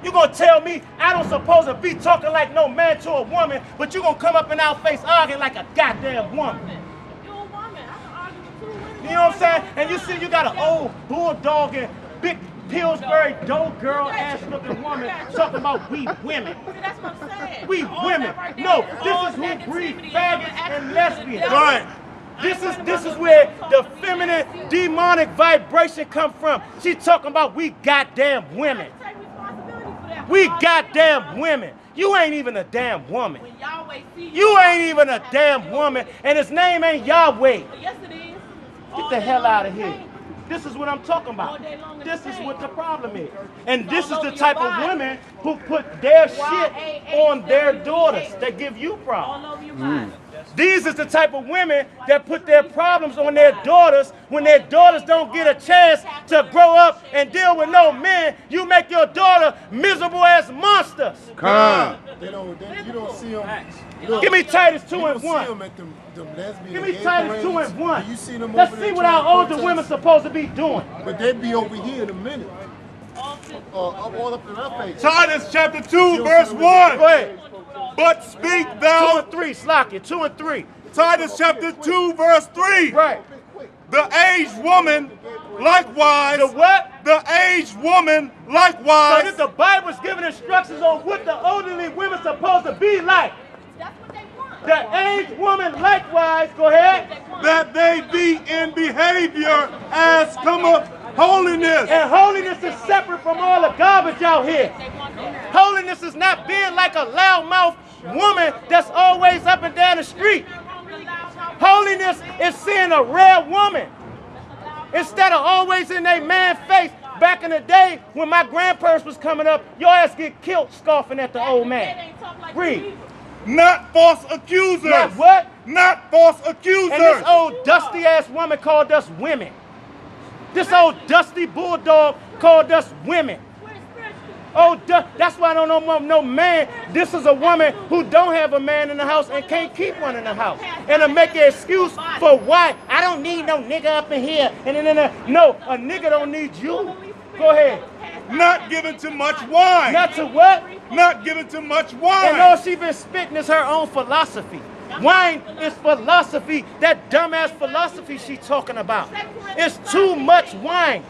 You gonna tell me I don't supposed to be talking like no man to a woman, but you gonna come up in our face arguing like a goddamn woman. You're a woman. I can argue with 2 women. You know what I'm saying? And you see you got an old bulldog and big Pillsbury dough girl ass looking woman talking about we women. See, that's what I'm saying. We women. No, this is who breed faggots and lesbians. Right. This is where the feminine demonic vibration come from. She talking about we goddamn women. Take responsibility for that. We goddamn women. You ain't even a damn woman. When Yahweh see You ain't even a damn woman, and his name ain't Yahweh. Yes, it is. Get the hell out of here. This is what I'm talking about. This is what the problem is. And this is the type of women who put their shit on their daughters that give you problems. All over your body. These is the type of women that put their problems on their daughters when their daughters don't get a chance to grow up and deal with no men. You make your daughter miserable as monsters. Come on. You don't see them. Give me Titus 2 and See 1. them at them lesbian Give me gay Titus 2 parades. and 1. Do you see them Let's over see there what trying our to older protest? women supposed to be doing. But they be over here in a minute. All up in our face. Titus chapter 2, don't verse see 1. them. Go ahead. But speak 2 thou, and 3, Slocky. 2 and 3. Titus chapter 2, verse 3. Right. The aged woman likewise. The what? The aged woman So likewise. if the Bible's giving instructions on what the elderly women supposed to be like. That's what they want. The aged woman likewise, go ahead. That they be in behavior as cometh holiness. And holiness is separate from all the garbage out here. They want that. Holiness is not being like a loudmouth woman that's always up and down the street. Holiness is seeing a rare woman. Instead of always in their man face. Back in the day when my grandparents was coming up, your ass get killed scoffing at the old man. Read. Not false accusers. Not what? Not false accusers. And this old dusty ass woman called us women. This old dusty bulldog called us women. Oh, that's why I don't know no man. This is a woman who don't have a man in the house and can't keep one in the house. And to make an excuse for why I don't need no nigga up in here. And then no, a nigga don't need you. Go ahead. Not given to much wine. Not to what? Not given to much And wine. all she been spitting is her own philosophy. Wine is philosophy. That dumbass philosophy she talking about. It's too much wine.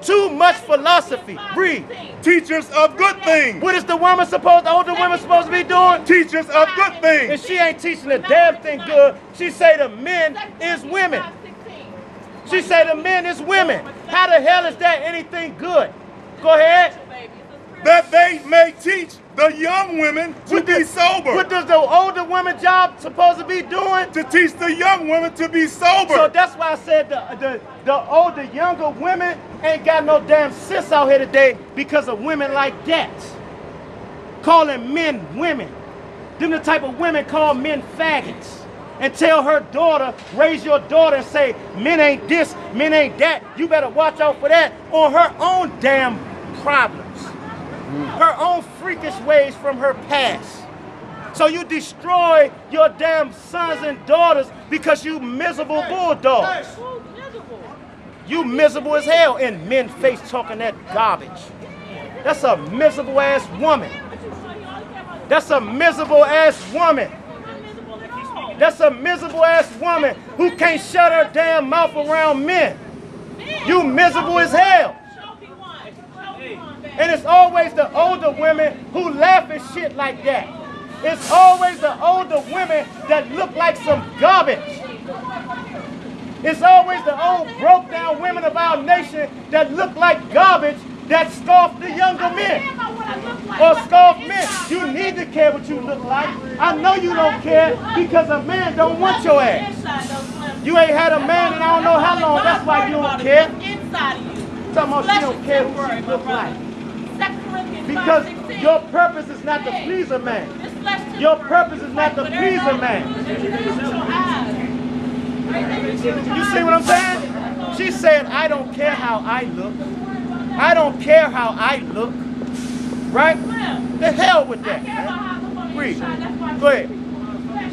Too much philosophy. Read. Teachers of good things. What is the woman supposed, the older woman supposed to be doing? Teachers of good And things. she ain't teaching a damn thing good. She say the men is women. She say the men is women. How the hell is that anything good? Go ahead. That they may teach the young women to be sober. What does the older woman job supposed to be doing? To teach the young women to be sober. So that's why I said the older, younger women ain't got no damn sense out here today because of women like that. Calling men women. Them the type of women call men faggots. And tell her daughter, raise your daughter and say, men ain't this, men ain't that. You better watch out for that on her own damn problems. Her own freakish ways from her past. So you destroy your damn sons and daughters because you miserable bulldogs. You miserable as hell and men face talking that garbage. That's a miserable ass woman. That's a miserable ass woman. That's a miserable ass woman who can't shut her damn mouth around men. You miserable as hell. And it's always the older women who laugh at shit like that. It's always the older women that look like some garbage. It's always the old broke down women of our nation that look like garbage that scoff the younger men. Or scoff men. You need to care what you look like. I know you don't care because a man don't want your ass. You ain't had a man in I don't know how long. That's why you don't care. Talking about she don't care who she look like. Because your purpose is not to please a man. Your purpose is not to please a man. You see what I'm saying? She said, I don't care how I look. I don't care how I look. Right? The hell with that, man. Read. Go ahead.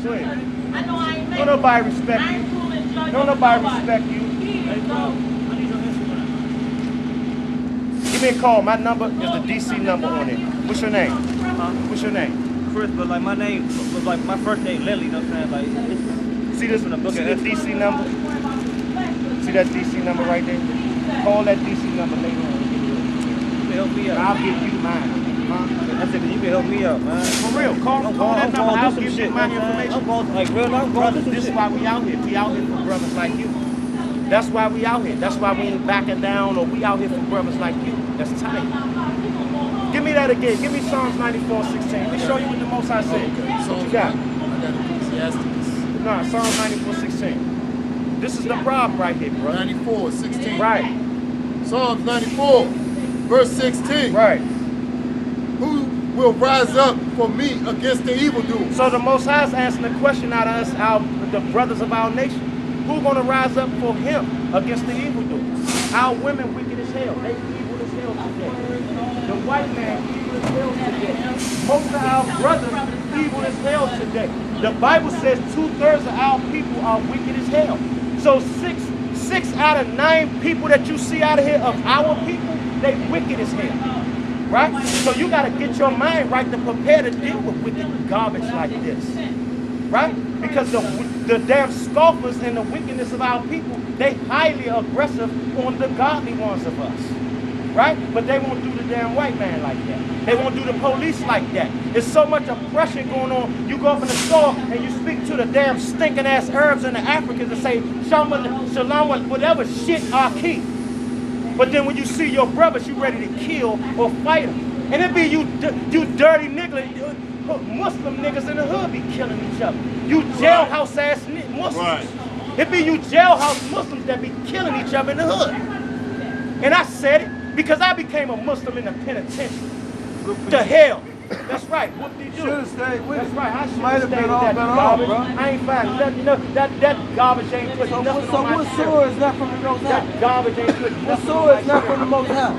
Go ahead. Don't nobody respect you. Don't nobody respect you. Give me a call. My number is the DC number on it. What's your name? What's your name? Chris, but like my name was like my first name Lily, you know what I'm saying? Like it's See this? See the DC number? See that DC number right there? Call that DC number later on. you can help me out. I'll give you mine. I said you can help me out, man. For real, call that number. I'll give you my information. I'm going like real. I'm going Brothers, through this is shit. why we out here. We out here for brothers like you. That's why we out here. That's why we ain't backing down, or we out here for brothers like you. That's tight. Give me that again. Give me Psalms 94:16. Let me show you what the Most High said. What you got? I got Ecclesiastes. No, Psalms 94:16. This is the problem right here, bro. 94:16. Right, Psalms 94, verse 16. right. Who will rise up for me against the evildoers? So the Most High is answering the question out of us, the brothers of our nation. Who gonna rise up for him against the evildoers? Our women wicked as hell. They evil as hell today. The white man evil as hell today. Most of our brothers evil as hell today. The Bible says 2/3 of our people are wicked as hell. So six out of 9 people that you see out of here of our people, they wicked as hell. Right? So you gotta get your mind right to prepare to deal with wicked garbage like this. Right? Because the damn scoffers and the wickedness of our people, they highly aggressive on the godly ones of us. Right? But they won't do the damn white man like that. They won't do the police like that. There's so much oppression going on. You go up in the store and you speak to the damn stinking ass Arabs and the Africans and say, Shalom, whatever shit I keep. But then when you see your brothers, you ready to kill or fight them. And it be you dirty nigga, Muslim niggas in the hood be killing each other. You jailhouse ass Muslims. Right. It be you jailhouse Muslims that be killing each other in the hood. And I said it because I became a Muslim in the penitentiary. The hell. That's right. What did you do? Should've stayed with That's it. right. I should Might have have stayed been with that on, garbage. bro. I ain't finding nothing. That garbage ain't putting So nothing on my what shirt. sword is not from the Most High? That garbage ain't putting What nothing on sword my is not shirt. from the Most High?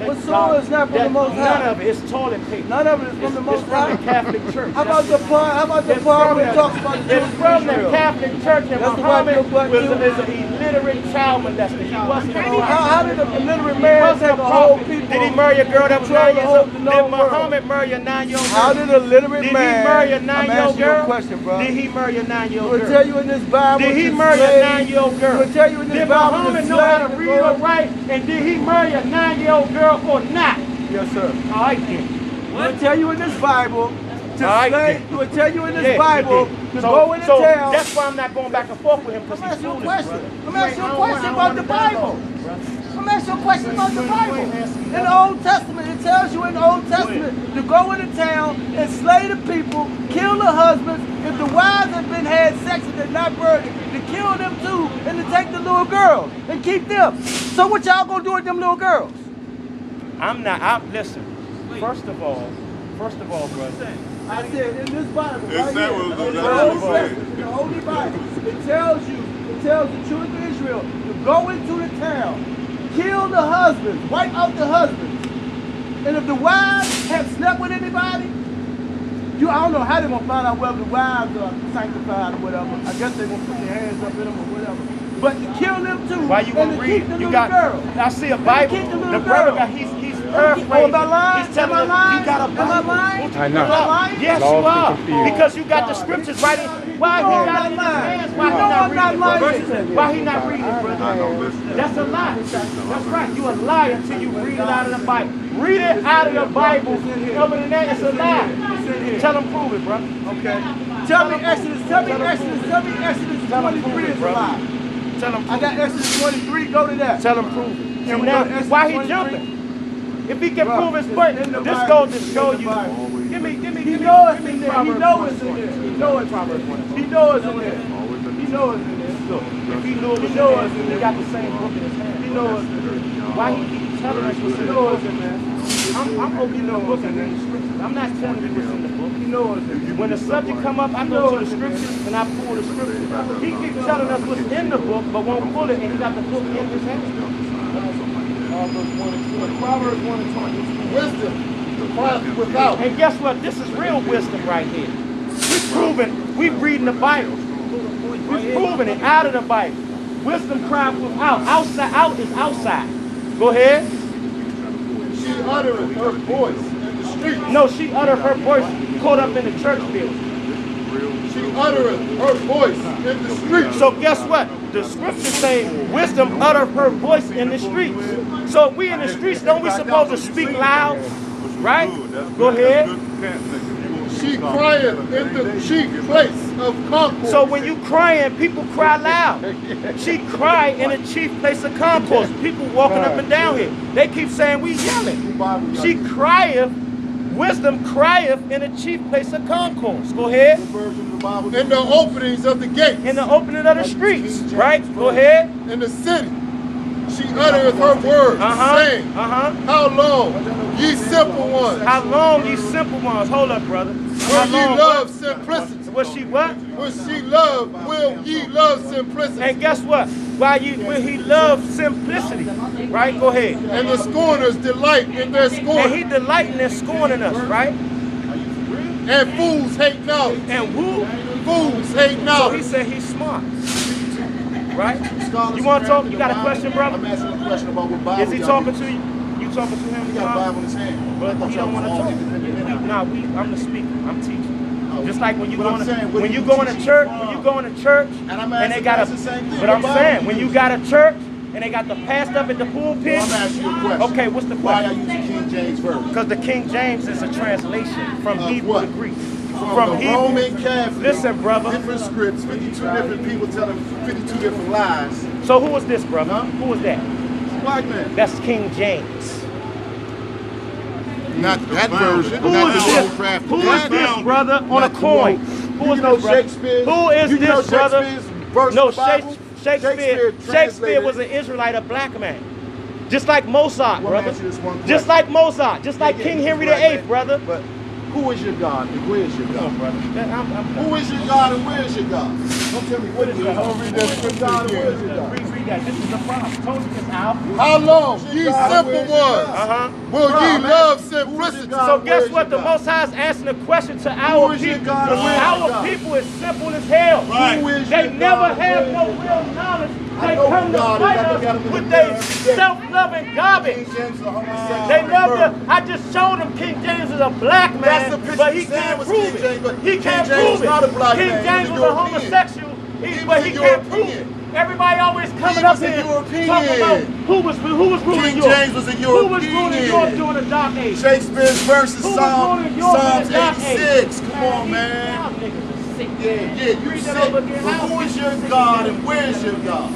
That What sword is not from the that- Most None High? of it. It's toilet paper. None of it is from the Most It's from High. the Catholic Church. How about the part? How about the It's part from where it the- talks about the It's children from of the Israel? Catholic Church, and That's the Muhammad white book was too. is an illiterate child molester. He wasn't a How did a illiterate He man wasn't take a a whole prophet. people? Did he marry a girl that was control 9 the years whole- old? the Did known world? Muhammad marry a 9-year-old girl? How did a illiterate Did man? he marry a I'm 9-year-old asking you a girl? question, bro. Did he marry a It 9-year-old will girl? tell you in this Bible. Did he to marry a slave- 9-year-old girl? It will tell you in this Did Bible. Muhammad to know how to slave read is or going- write? And did he marry a 9-year-old girl or not? Yes, sir. All right then. It will tell you in this Bible to All right, slave. then. It will tell you in this Yeah, Bible he did. to go into town. That's why I'm not going back and forth with him, because I'm he's asking you a foolish, question. brother. I'm asking you a question about the Bible. I'm asking you a question about the You Bible. ain't asking In nothing. the Old Testament, it tells you in the Old Testament to go into town and slay the people, kill the husbands. If the wives have been had sex and they're not virgin, to kill them too, and to take the little girls and keep them. So what y'all gonna do with them little girls? Listen, first of all, brother. I said in this Bible, Is right that here, what- in that's the what Old it said? Testament, in the Holy Bible, it tells the children of Israel to go into the town, kill the husbands, wipe out the husbands, and if the wives have slept with anybody, I don't know how they're gonna find out whether the wives are sanctified or whatever. I guess they're gonna put their hands up in them or whatever. But to kill them too, Why you and gonna to read? keep the You little got. girl. I see a Bible. keep the little The brother girl. got. He's Oh, paraphrasing. am I lying? He's telling Am I us lying? you got a Am I Bible. lying? I Am I lying? Yes, you Lost and are. confused. Because you got the scriptures right in. Why You know he I'm got not it in his lying. hands? You Why he know not I'm not reading lying. it? Why he not reading it, brother? I know, listen. That's a lie. That's right. You a lie until you read it out of the Bible. Read it out of the Bible. Other than that, it's a lie. Tell him prove it, bro. Okay. Tell me Exodus 23 is a lie. Tell him I prove got it. Exodus 23, go to that. Tell him prove it. Can See we now, go to Exodus why he 23? jumping? If he can Bro, prove his it's point, in the this Bible. goes to It's show in the you. Bible. He He know it's in there. He know it's in there. He know it's in there. He know it's in there. He know it's in there. Look, If he knew it was He knows in there, he got the same book in his hand. he know it's in there. Why he keep telling us what's He in the know book? it's in there. I'm opening the book and reading scriptures. I'm not telling you what's in the book. He know it's in there. When the subject come up, I go to the scriptures and I pull the scriptures. He keeps telling us what's in the book, but won't pull it, and he got the book in his hand. Proverbs 1 and 20. Wisdom departs without. And guess what? This is real wisdom right here. We reading the Bible. We proving it out of the Bible. Wisdom cries without. Outside, out is outside. Go ahead. uttereth her voice in the streets. No, she uttered her voice caught up in the church building. She uttereth her voice in the streets. So guess what? The scriptures say wisdom uttered her voice in the streets. So if we in the streets, don't we supposed to speak loud? Right? Go ahead. She crieth in the chief place of concourse. So when you crying, people cry loud. She cried in the chief place of concourse. People walking up and down here. They keep saying we yelling. She crieth, wisdom crieth in the chief place of concourse. Go ahead. In the openings of the gates. In the opening of the streets. Right? Go ahead. In the city. She uttereth her words, saying, How long, ye simple ones? How long, ye simple ones? Hold up, brother. Will ye love simplicity? Will she what? Will ye love simplicity? And guess what? Will he love simplicity? Right? Go ahead. And the scorners delight in their scorn. And he delight in their scorning us, right? And fools hate knowledge. And who? Fools hate knowledge. So he said he's smart. Right? You want to talk? You got a question, brother? I'm asking a question about what Bible. Is he talking to you? You talking to him? He got a Bible in his hand. But he don't want to talk. I'm the speaker. I'm teaching. Just like when you go in a church, and they got a. But I'm saying when you got a church and they got the pastor up at the pulpit. I'm asking you a question. Okay, what's the Why are question? you using King James version? Because the King James is a translation from Hebrew what? to Greek. From the Roman Catholic. Listen, brother. Different scripts, 52 different people telling 52 different lies. So who was this, brother? Who was that? Black man. That's King James. Not that version. Who is this? Who is this, brother? On a coin. Who is this, brother? Who is this, brother? No, Shakespeare was an Israelite, a black man. Just like Mozart, brother. Just like Mozart. Just like King Henry VIII, brother. But who is your God and where is your God? brother. Who is your God and where is your God? Don't tell me what is your God. Don't read that scripture again. Read that. This is the problem. Told you this, Al. How long, ye simple ones, will ye love simplicity? So guess what? The Most High is asking a question to our people. Our people is simple as hell. They never have no real knowledge. They come to fight us with their self-loving garbage. They love the. I just showed them King James is a black man, but he can't prove it. He can't prove it. King James was a homosexual, but he can't prove it. Everybody always coming up here talking about who was ruling King York. James was a Who was ruling European. York during the Dark Age? Shakespeare's verses, Who was Psalms ruling York during the Dark 86. Age? Come on, man. Y'all niggas are sick. Yeah, you Read sick. that over again. But who is your God and where is your God?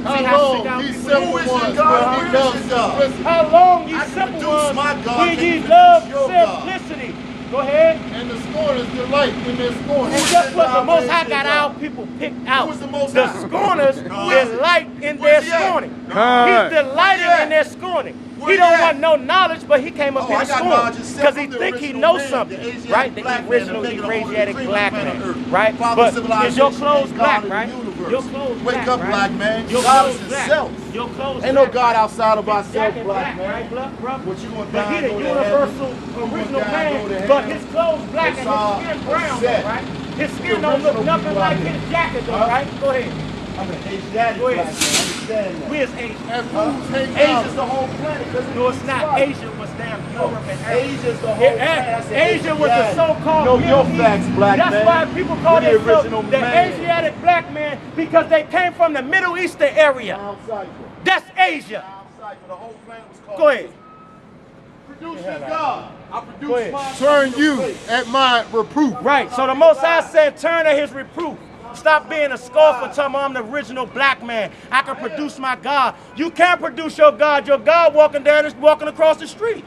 How long, ye simple ones, will ye love simplicity? How long, ye simple produce my ones, God, will can ye produce love your God. simplicity? Go ahead. And the scorners delight in their scorn. And guess what? The Most High got our people picked out. Who is the Most The High? scorners delight in their Where's he at? scorning. He's delighting in their scorning. He Where don't he at? want no knowledge, but he came up Oh, here I to got scorn knowledge itself. because he I'm the think he original knows man, something, the Asiatic right? The black man, original the making of Asiatic all black planet man, Earth. right? Father But is civilization your is clothes God black, of the right? universe. Your clothes Wake black, up, right? black man. Your God clothes is black. himself. Your clothes Ain't no black. God outside of ourselves, Jacket black man. right, bro? What you gonna But die he the and go to universal heaven? You original gonna die and go to man, heaven? but his clothes black It's and all his skin brown, set. right? His skin don't look original nothing people like out his here. jacket, though, right? Go ahead. I'm an Asiatic Go ahead. black man. Understand that. We is Asian. And fools hate Asia's knowledge. the whole planet. No, it's not. Asia was damn Europe and Africa. Asia's the whole planet. Asia was the so-called Know your Middle facts, East. black That's man. why people call We're the themselves original the man. Asiatic black man, because they came from the Middle Eastern area. That's Asia. The whole planet was called. Go ahead. Producing God. I Go produce ahead. my turn you at my reproof. Right. So the Most High said, turn at his reproof. Stop being a scoffer, telling me I'm the original black man. I can produce my God. You can't produce your God. Your God walking across the street.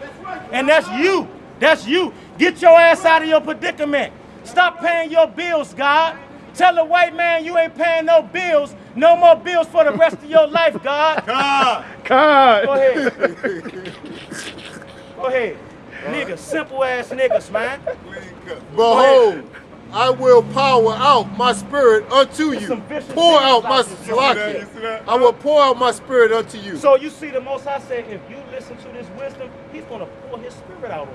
And that's you. That's you. Get your ass out of your predicament. Stop paying your bills, God. Tell the white man you ain't paying no bills. No more bills for the rest of your life, God. God. Go ahead. Go ahead. Niggas, simple ass niggas, man. Behold, I will pour out my spirit unto you. some vicious Pour niggas out my out there. slack. You see that? I will pour out my spirit unto you. So you see, the Most High said, if you listen to this wisdom, he's going to pour his spirit out on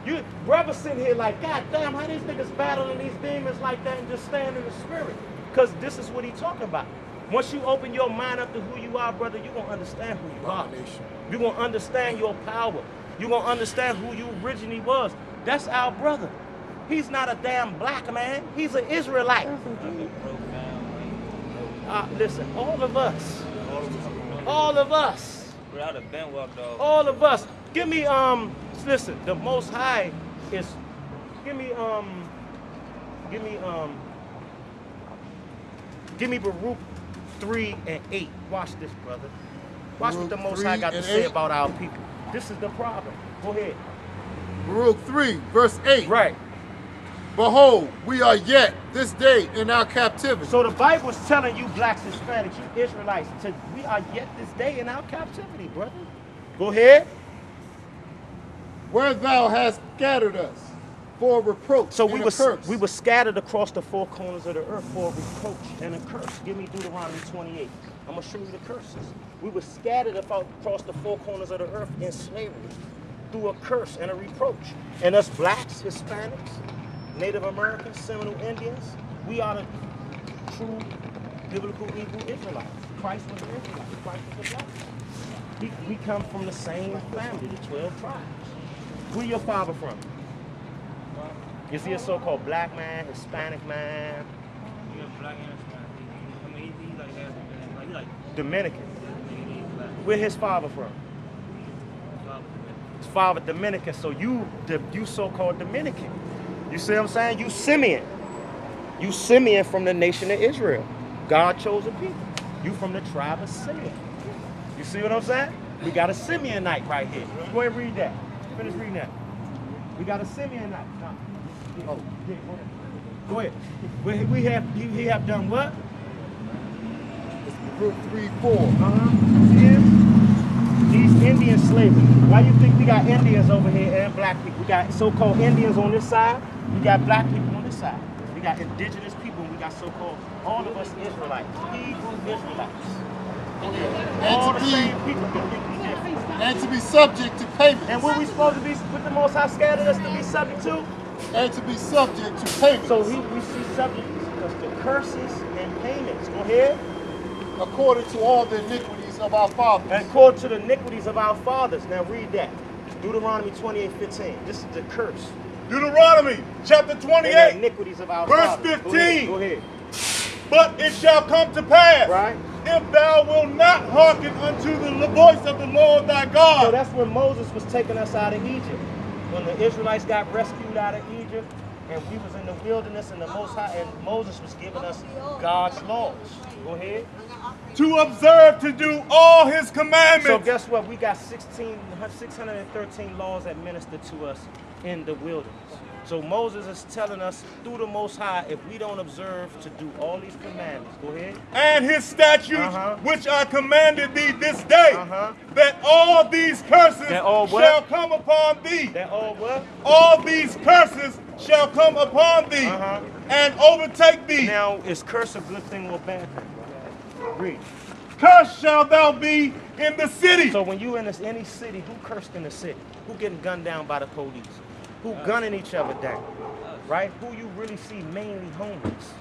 you. You brothers sitting here like, God damn, how these niggas battling these demons like that and just staying in the spirit? Because this is what he's talking about. Once you open your mind up to who you are, brother, you're going to understand who you are. You're going to understand your power. you're going to understand who you originally was. That's our brother. He's not a damn black man. He's an Israelite. Listen, all of us. All of us. Without a bent walk, dog. All of us. Give me, listen, the Most High is, give me Baruch 3 and 8. Watch this, brother. Watch what the Most High got to say about our people. This is the problem. Go ahead. Baruch 3, verse 8. Right. Behold, we are yet this day in our captivity. So the Bible is telling you blacks, Hispanics, you Israelites, we are yet this day in our captivity, brother. Go ahead. Where thou hast scattered us for a reproach So and a curse. we were scattered across the four corners of the earth for a reproach and a curse. Give me Deuteronomy 28. I'm going to show you the curses. We were scattered across the four corners of the earth in slavery through a curse and a reproach. And us blacks, Hispanics, Native Americans, Seminole Indians, we are the true biblical Hebrew Israelites. Christ was an Israelite. Christ was a black. We come from the same family, the 12 tribes. Where your father from? Is he a so-called black man, Hispanic man? He was black and Hispanic. I mean, he like half, he like Dominican. he's black. Where his father from? His father Dominican. So you so-called Dominican. You see what I'm saying? You Simeon. You Simeon from the nation of Israel. God chose a people. You from the tribe of Simeon. You see what I'm saying? We got a Simeonite right here. Go ahead and read that. Finish reading that. We got a Simeonite. No. Oh, yeah, go ahead. He have done what? Baruch 3, 4. See him? These Indian slavery. Why you think we got Indians over here and black people? We got so-called Indians on this side. We got black people on this side. We got indigenous people. And we got so-called, all of us Israelites. Hebrew Israelites. All the same people. And to be subject to payments. And what we supposed to be, what the Most High scattered us to be subject to? And to be subject to payments. So we see subject to curses and payments. Go ahead. According to all the iniquities of our fathers. And according to the iniquities of our fathers. Now read that. Deuteronomy 28:15. This is the curse. Deuteronomy chapter And the 28, iniquities of our verse fathers. 15. Go ahead. But it shall come to pass, Right? if thou wilt not hearken unto the voice of the Lord thy So God. that's when Moses was taking us out of Egypt. When the Israelites got rescued out of Egypt, and we was in the wilderness, and the Most High, and Moses was giving us God's laws. Go ahead. To observe to do all his So commandments. guess what? We got 613 laws administered to us in the wilderness. So Moses is telling us through the Most High, if we don't observe to do all these commandments, go ahead. And his statutes, which I commanded thee this day, that all these curses That all what? shall come upon thee. That all what? All these curses shall come upon thee and overtake thee. Now, is curse a good thing or a bad thing? Read. Cursed shalt thou be in the city. So when you in any city, who cursed in the city? Who getting gunned down by the police? Who gunning each other down? Right? Who you really see mainly homeless?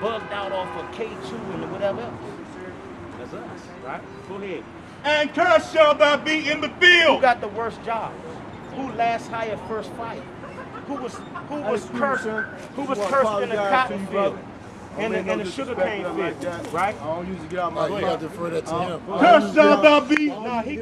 Bugged out off of K2 and whatever else. That's us, right? Go ahead. And cursed shalt thou be in the Who field. got the worst job? Who last hired first fire? Who was cursed? Who was cursed in the cotton field? And the sugar cane field, right? I don't usually get out Oh, my you way. got to defer that to him. Cursed shalt thou be Nah, he